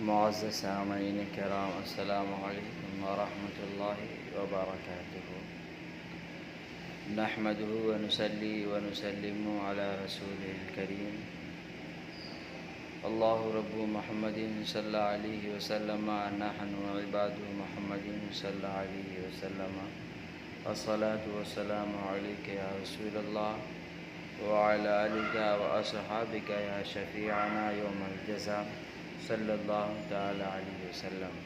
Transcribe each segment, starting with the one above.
معزز سامعین کرام، السلام علیکم ورحمۃ اللہ وبرکاتہ۔ نحمده ونصلی ونسلم علی رسوله الکریم۔ اللہ رب محمد صلی اللہ علیہ وسلم، نحن عباد محمد صلی اللہ علیہ وسلم، الصلاة والسلام علیک یا رسول اللہ وعلی آلک واصحابک یا شفیعنا یوم الجزا صلی اللہ تعالی علیہ وسلم۔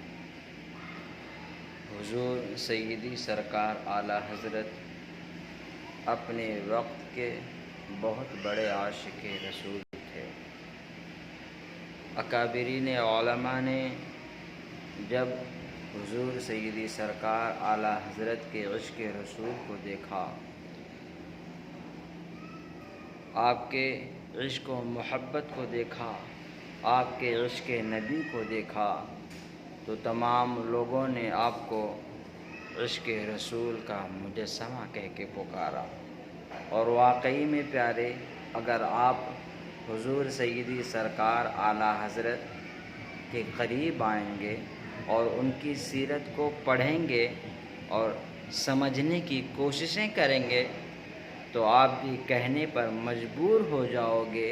حضور سیدی سرکار اعلیٰ حضرت اپنے وقت کے بہت بڑے عاشق رسول تھے۔ اکابرین علماء نے جب حضور سیدی سرکار اعلیٰ حضرت کے عشق رسول کو دیکھا، آپ کے عشق و محبت کو دیکھا، آپ کے عشق نبی کو دیکھا، تو تمام لوگوں نے آپ کو عشق رسول کا مجسمہ کہہ کے پکارا۔ اور واقعی میں پیارے، اگر آپ حضور سیدی سرکار اعلیٰ حضرت کے قریب آئیں گے اور ان کی سیرت کو پڑھیں گے اور سمجھنے کی کوششیں کریں گے تو آپ بھی کہنے پر مجبور ہو جاؤ گے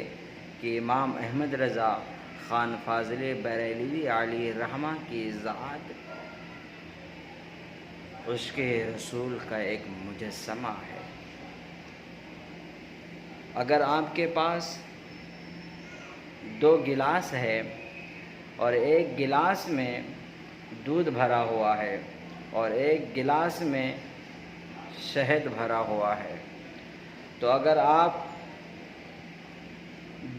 کہ امام احمد رضا خان فاضل بریلوی علیہ الرحمہ کی ذات عشق رسول کا ایک مجسمہ ہے۔ اگر آپ کے پاس 2 گلاس ہے اور ایک گلاس میں دودھ بھرا ہوا ہے اور ایک گلاس میں شہد بھرا ہوا ہے، تو اگر آپ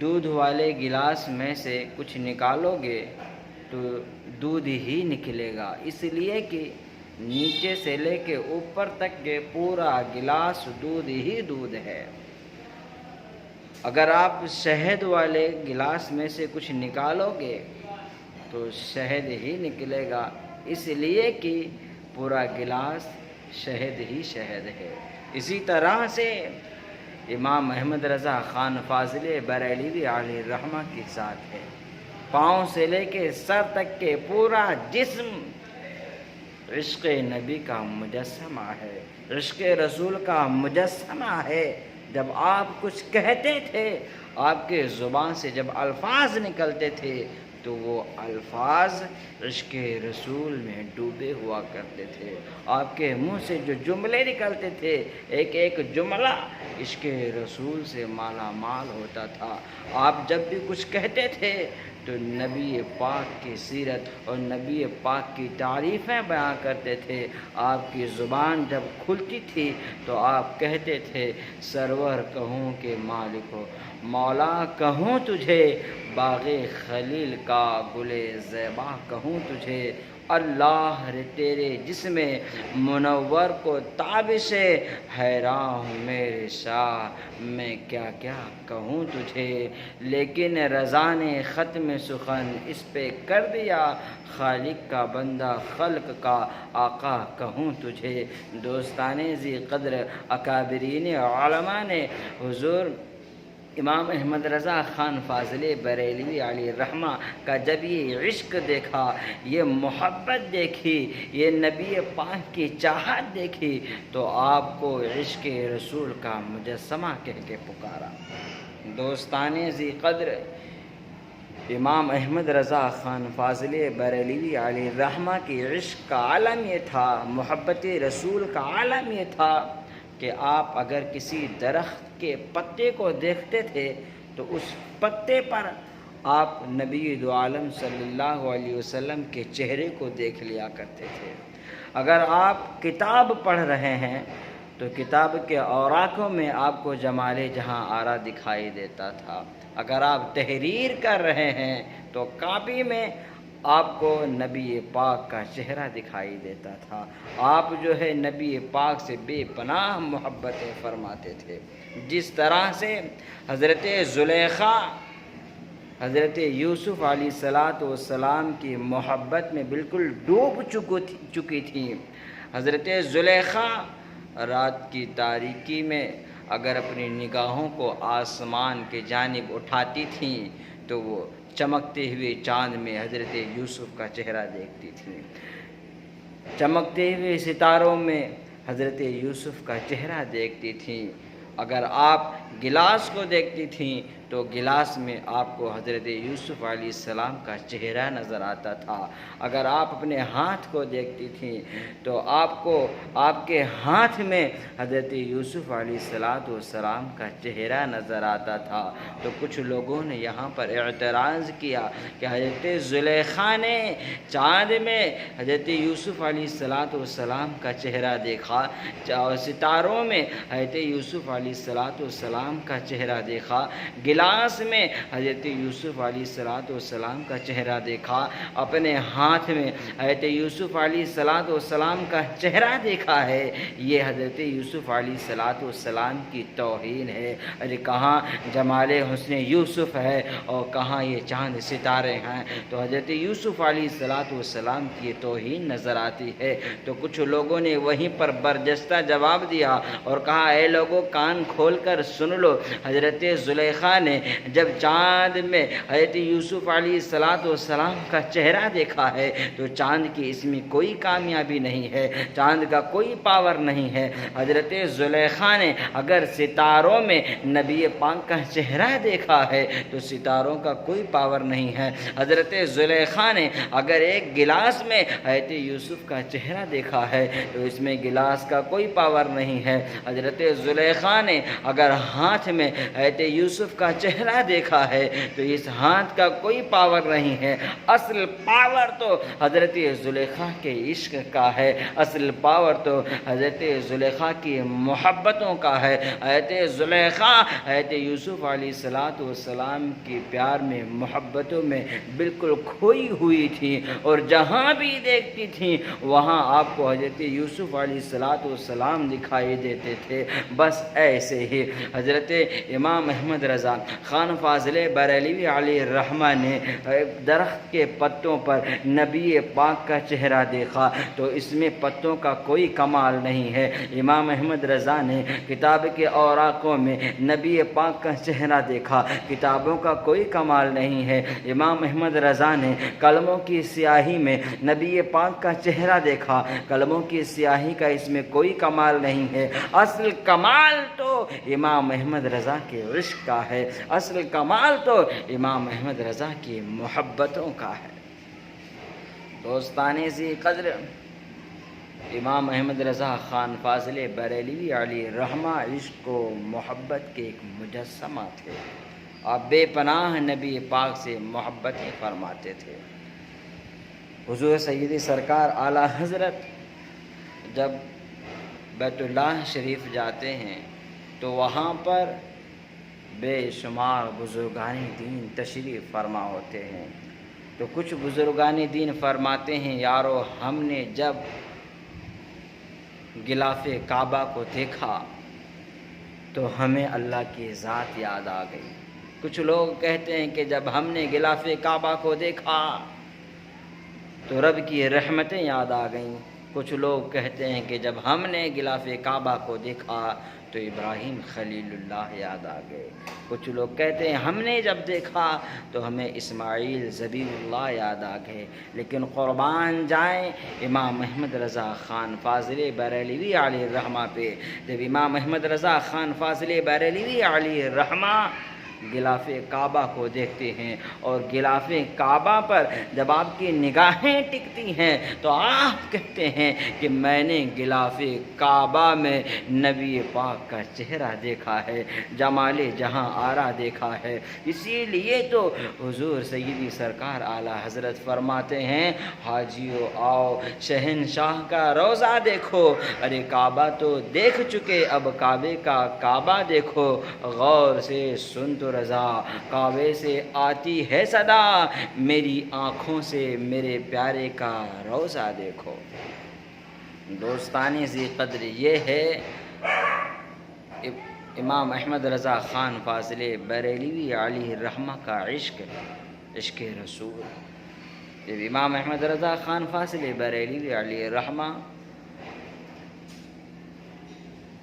دودھ والے گلاس میں سے کچھ نکالو گے تو دودھ ہی نکلے گا، اس لیے کہ نیچے سے لے کے اوپر تک کے پورا گلاس دودھ ہی دودھ ہے۔ اگر آپ شہد والے گلاس میں سے کچھ نکالو گے تو شہد ہی نکلے گا، اس لیے کہ پورا گلاس شہد ہی شہد ہے۔ اسی طرح سے امام احمد رضا خان فاضل بریلوی علیہ الرحمہ کی ذات ہے۔ پاؤں سے لے کے سر تک کے پورا جسم عشق نبی کا مجسمہ ہے، عشق رسول کا مجسمہ ہے۔ جب آپ کچھ کہتے تھے، آپ کے زبان سے جب الفاظ نکلتے تھے تو وہ الفاظ عشق رسول میں ڈوبے ہوا کرتے تھے۔ آپ کے منہ سے جو جملے نکلتے تھے، ایک ایک جملہ عشق رسول سے مالا مال ہوتا تھا۔ آپ جب بھی کچھ کہتے تھے تو نبی پاک کی سیرت اور نبی پاک کی تعریفیں بیان کرتے تھے۔ آپ کی زبان جب کھلتی تھی تو آپ کہتے تھے، سرور کہوں کہ مالک ہو، مولا کہوں تجھے، باغ خلیل کا گل زیبا کہوں تجھے، اللہ رے تیرے جسم منور کو تابش حیران ہوں میرے شاہ، میں کیا کیا کہوں تجھے، لیکن رضا نے ختم سخن اس پہ کر دیا، خالق کا بندہ خلق کا آقا کہوں تجھے۔ دوستان ذی قدر اکابرین علماء نے حضور امام احمد رضا خان فاضل بریلوی علیہ الرحمہ کا جب یہ عشق دیکھا، یہ محبت دیکھی، یہ نبی پاک کی چاہت دیکھی، تو آپ کو عشق رسول کا مجسمہ کہہ کے پکارا۔ دوستان ذی قدر امام احمد رضا خان فاضل بریلوی علیہ الرحمہ کی عشق کا عالم یہ تھا، محبت رسول کا عالم یہ تھا کہ آپ اگر کسی درخت کے پتے کو دیکھتے تھے تو اس پتے پر آپ نبی دو عالم صلی اللہ علیہ وسلم کے چہرے کو دیکھ لیا کرتے تھے۔ اگر آپ کتاب پڑھ رہے ہیں تو کتاب کے اوراقوں میں آپ کو جمال جہاں آرا دکھائی دیتا تھا۔ اگر آپ تحریر کر رہے ہیں تو کاپی میں آپ کو نبی پاک کا چہرہ دکھائی دیتا تھا۔ آپ جو ہے نبی پاک سے بے پناہ محبتیں فرماتے تھے۔ جس طرح سے حضرت زلیخا حضرت یوسف علیہ السلام کی محبت میں بالکل ڈوب چکی تھی۔ حضرت زلیخا رات کی تاریکی میں اگر اپنی نگاہوں کو آسمان کے جانب اٹھاتی تھیں تو وہ چمکتے ہوئے چاند میں حضرت یوسف کا چہرہ دیکھتی تھیں، چمکتے ہوئے ستاروں میں حضرت یوسف کا چہرہ دیکھتی تھیں۔ اگر آپ گلاس کو دیکھتی تھیں تو گلاس میں آپ کو حضرت یوسف علیہ السلام کا چہرہ نظر آتا تھا۔ اگر آپ اپنے ہاتھ کو دیکھتی تھیں تو آپ کو آپ کے ہاتھ میں حضرت یوسف علیہ السلام کا چہرہ نظر آتا تھا۔ تو کچھ لوگوں نے یہاں پر اعتراض کیا کہ حضرت زلیخا نے چاند میں حضرت یوسف علیہ السلام کا چہرہ دیکھا، ستاروں میں حضرت یوسف علیہ السلام کا چہرہ دیکھا، گلاس میں حضرت یوسف علیہ السلام کا چہرہ دیکھا، اپنے ہاتھ میں حضرت یوسف علیہ السلام کا چہرہ دیکھا ہے، یہ حضرت یوسف علیہ السلام کی توہین ہے۔ ارے کہاں جمال حسن یوسف ہے اور کہاں یہ چاند ستارے ہیں؟ تو حضرت یوسف علیہ السلام کی توہین نظر آتی ہے۔ تو کچھ لوگوں نے وہیں پر برجستہ جواب دیا اور کہا اے لوگوں کان کھول کر سن لو، حضرت زلیخا نے جب چاند میں حضرت یوسف علیہ السلام کا چہرہ دیکھا ہے تو چاند کی اس میں کوئی کامیابی نہیں ہے، چاند کا کوئی پاور نہیں ہے۔ حضرت زلیخا نے اگر ستاروں میں نبی پاک کا چہرہ دیکھا ہے تو ستاروں کا کوئی پاور نہیں ہے۔ حضرت زلیخا نے اگر ایک گلاس میں حضرت یوسف کا چہرہ دیکھا ہے تو اس میں گلاس کا کوئی پاور نہیں ہے۔ حضرت زلیخا نے اگر ہاتھ میں حضرت یوسف کا چہرہ دیکھا ہے تو اس ہاتھ کا کوئی پاور نہیں ہے۔ اصل پاور تو حضرت زلیخا کے عشق کا ہے، اصل پاور تو حضرت زلیخا کی محبتوں کا ہے۔ حضرت زلیخا حضرت یوسف علیہ السلام کی پیار میں، محبتوں میں بالکل کھوئی ہوئی تھی، اور جہاں بھی دیکھتی تھیں وہاں آپ کو حضرت یوسف علیہ السلام دکھائی دیتے تھے۔ بس ایسے ہی حضرت امام احمد رضا خان فاضل بریلوی علیہ الرحمہ نے درخت کے پتوں پر نبی پاک کا چہرہ دیکھا تو اس میں پتوں کا کوئی کمال نہیں ہے۔ امام احمد رضا نے کتاب کے اوراقوں میں نبی پاک کا چہرہ دیکھا، کتابوں کا کوئی کمال نہیں ہے۔ امام احمد رضا نے قلموں کی سیاہی میں نبی پاک کا چہرہ دیکھا، قلموں کی سیاہی کا اس میں کوئی کمال نہیں ہے۔ اصل کمال تو امام احمد رضا کے عشق کا ہے، اصل کمال تو امام احمد رضا کی محبتوں کا ہے۔ دوستان ذی قدر، امام احمد رضا خان فاضل بریلوی علیہ الرحمہ عشق و محبت کے ایک مجسمہ تھے۔ آپ بے پناہ نبی پاک سے محبتیں فرماتے تھے۔ حضور سیدی سرکار اعلیٰ حضرت جب بیت اللہ شریف جاتے ہیں تو وہاں پر بے شمار بزرگان دین تشریف فرما ہوتے ہیں۔ تو کچھ بزرگان دین فرماتے ہیں یارو ہم نے جب غلاف کعبہ کو دیکھا تو ہمیں اللہ کی ذات یاد آ گئی۔ کچھ لوگ کہتے ہیں کہ جب ہم نے غلاف کعبہ کو دیکھا تو رب کی رحمتیں یاد آ گئیں۔ کچھ لوگ کہتے ہیں کہ جب ہم نے غلاف کعبہ کو دیکھا تو ابراہیم خلیل اللہ یاد آ گئے۔ کچھ لوگ کہتے ہیں ہم نے جب دیکھا تو ہمیں اسماعیل ذبیح اللہ یاد آ گئے۔ لیکن قربان جائیں امام احمد رضا خان فاضل بریلوی علیہ الرحمہ پہ، جب امام احمد رضا خان فاضل بریلوی علیہ الرحمہ غلاف کعبہ کو دیکھتے ہیں اور غلاف کعبہ پر جب آپ کی نگاہیں ٹکتی ہیں تو آپ کہتے ہیں کہ میں نے غلاف کعبہ میں نبی پاک کا چہرہ دیکھا ہے، جمال جہاں آرا دیکھا ہے۔ اسی لیے تو حضور سیدی سرکار اعلیٰ حضرت فرماتے ہیں حاجیو آؤ شہنشاہ کا روضہ دیکھو، ارے کعبہ تو دیکھ چکے اب کعبے کا کعبہ دیکھو، غور سے سن تو رضا کعبے سے آتی ہے صدا، میری آنکھوں سے میرے پیارے کا روضہ دیکھو۔ دوستان ذی قدر، یہ ہے امام احمد رضا خان فاضل بریلوی علیہ الرحمہ کا عشق، عشق رسول۔ جب امام احمد رضا خان فاضل بریلوی علیہ الرحمہ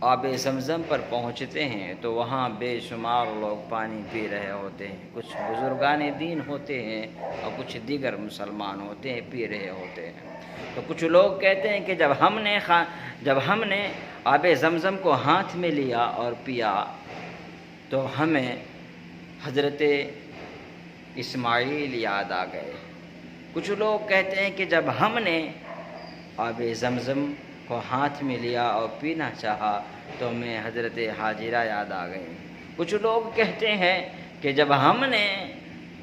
آب زمزم پر پہنچتے ہیں تو وہاں بے شمار لوگ پانی پی رہے ہوتے ہیں، کچھ بزرگان دین ہوتے ہیں اور کچھ دیگر مسلمان ہوتے ہیں، پی رہے ہوتے ہیں۔ تو کچھ لوگ کہتے ہیں کہ جب ہم نے آب زمزم کو ہاتھ میں لیا اور پیا تو ہمیں حضرت اسماعیل یاد آ گئے۔ کچھ لوگ کہتے ہیں کہ جب ہم نے آب زمزم کو ہاتھ میں لیا اور پینا چاہا تو ہمیں حضرت حاجرہ یاد آ گئی۔ کچھ لوگ کہتے ہیں کہ جب ہم نے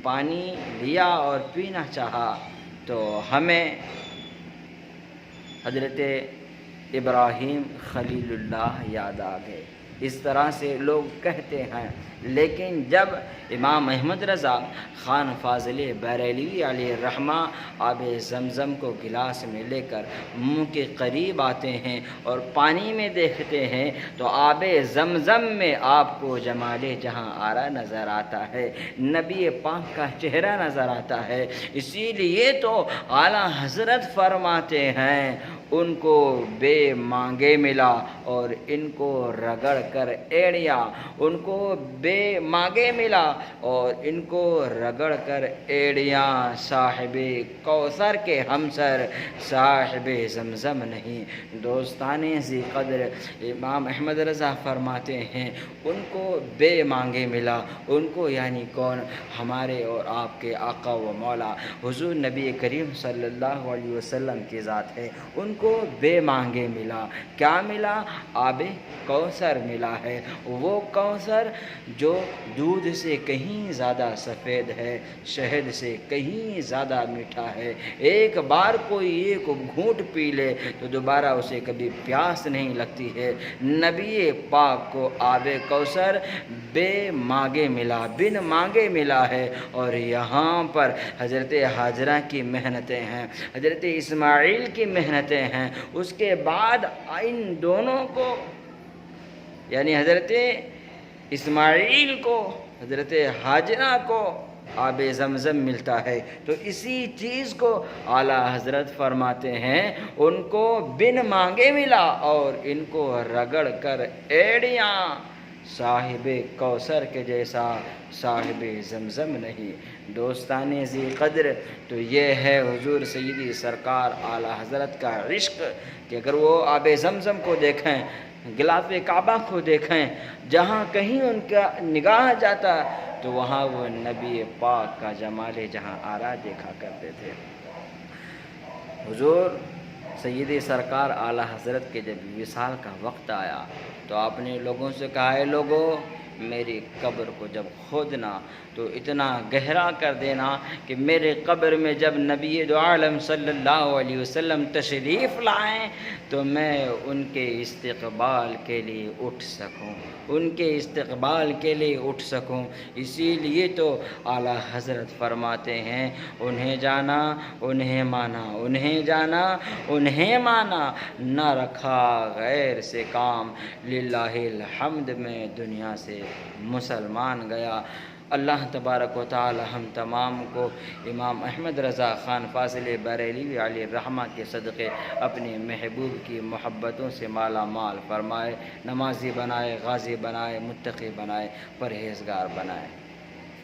پانی لیا اور پینا چاہا تو ہمیں حضرت ابراہیم خلیل اللہ یاد آ گئے۔ اس طرح سے لوگ کہتے ہیں، لیکن جب امام احمد رضا خان فاضل بریلوی علیہ الرحمہ آب زمزم کو گلاس میں لے کر منہ کے قریب آتے ہیں اور پانی میں دیکھتے ہیں تو آب زمزم میں آپ کو جمال جہاں آرا نظر آتا ہے، نبی پاک کا چہرہ نظر آتا ہے۔ اسی لیے تو اعلیٰ حضرت فرماتے ہیں ان کو بے مانگے ملا اور ان کو رگڑ کر ایڑیا، ان کو بے مانگے ملا اور ان کو رگڑ کر ایڑیاں، صاحب کوثر کے ہمسر صاحب زمزم نہیں۔ دوستان ذی قدر امام احمد رضا فرماتے ہیں ان کو بے مانگے ملا، ان کو یعنی کون؟ ہمارے اور آپ کے آقا و مولا حضور نبی کریم صلی اللہ علیہ وسلم کی ذات ہے، ان کو بے مانگے ملا۔ کیا ملا؟ آب کوثر ملا ہے، وہ کوثر جو دودھ سے کہیں زیادہ سفید ہے، شہد سے کہیں زیادہ میٹھا ہے۔ ایک بار کوئی ایک گھونٹ پی لے تو دوبارہ اسے کبھی پیاس نہیں لگتی ہے۔ نبی پاک کو آب کوثر بے مانگے ملا، بن مانگے ملا ہے، اور یہاں پر حضرت حاجرہ کی محنتیں ہیں، حضرت اسماعیل کی محنتیں ہیں۔ اس کے بعد ان دونوں کو یعنی حضرت اسماعیل کو، حضرت حاجرہ کو آب زمزم ملتا ہے۔ تو اسی چیز کو اعلیٰ حضرت فرماتے ہیں ان کو بن مانگے ملا اور ان کو رگڑ کر ایڑیاں، صاحب کوثر کے جیسا صاحب زمزم نہیں۔ دوستان ذی قدر، تو یہ ہے حضور سیدی سرکار اعلیٰ حضرت کا عشق کہ اگر وہ آب زمزم کو دیکھیں، غلاف کعبہ کو دیکھیں، جہاں کہیں ان کا نگاہ جاتا تو وہاں وہ نبی پاک کا جمال جہاں آرا دیکھا کرتے تھے۔ حضور سیدی سرکار اعلیٰ حضرت کے جب وصال کا وقت آیا تو آپ نے لوگوں سے کہا، اے لوگو، میری قبر کو جب کھودنا تو اتنا گہرا کر دینا کہ میرے قبر میں جب نبی دو عالم صلی اللہ علیہ وسلم تشریف لائیں تو میں ان کے استقبال کے لیے اٹھ سکوں، ان کے استقبال کے لیے اٹھ سکوں۔ اسی لیے تو اعلیٰ حضرت فرماتے ہیں انہیں جانا انہیں مانا، انہیں جانا انہیں مانا، نہ رکھا غیر سے کام، للہ الحمد میں دنیا سے مسلمان گیا۔ اللہ تبارک و تعالی ہم تمام کو امام احمد رضا خان فاضل بریلوی علیہ الرحمہ کے صدقے اپنے محبوب کی محبتوں سے مالا مال فرمائے، نمازی بنائے، غازی بنائے، متقی بنائے، پرہیزگار بنائے۔